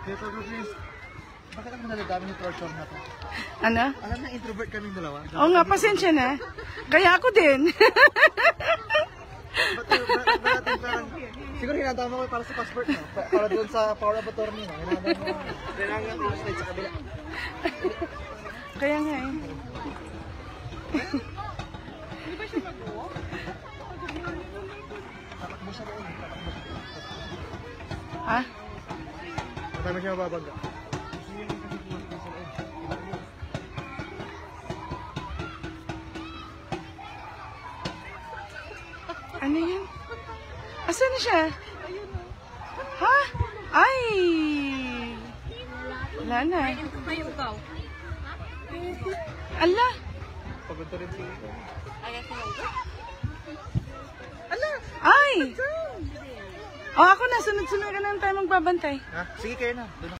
Dito, please. Bakit ako nalagami ni torture na to? Ano? Alam na introvert kaming dalawa. Oo nga, pasensya na. Kaya ako din. Siguro hinadama ko para sa passport no? Para doon sa power of attorney no? Hinadama ko. Kailangan ko slide sa kabila. Kaya nga eh. Hindi ba siya mag-walk? Tatakbo siya doon. Ha? Matama siya mababaga. Ano yan? Asan na siya? Ha? Ay! Wala na. Ala! Pagod to rin siya. Ala! Ay! O ako na, sunod-sunod ka na tayo magbabantay. Ha? Sige kayo na. Doon